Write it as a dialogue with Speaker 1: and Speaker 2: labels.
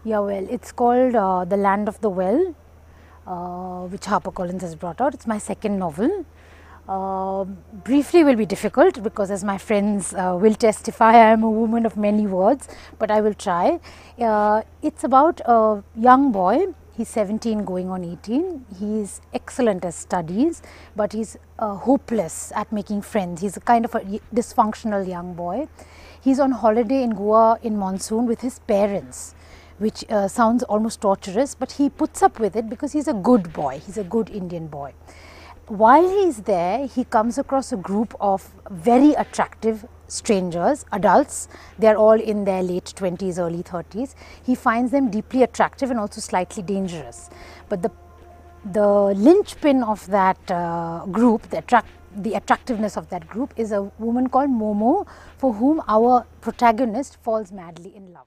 Speaker 1: Yeah, well, it's called The Land of the Well, which HarperCollins has brought out. It's my second novel. Briefly will be difficult because, as my friends will testify, I am a woman of many words, but I will try. It's about a young boy. He's 17 going on 18. He's excellent at studies, but he's hopeless at making friends. He's a kind of a dysfunctional young boy. He's on holiday in Goa in monsoon with his parents, which sounds almost torturous, but he puts up with it because he's a good boy. He's a good Indian boy. While he's there, he comes across a group of very attractive strangers, adults. They're all in their late 20s, early 30s. He finds them deeply attractive and also slightly dangerous. But the linchpin of that group, the attractiveness of that group, is a woman called Momo, for whom our protagonist falls madly in love.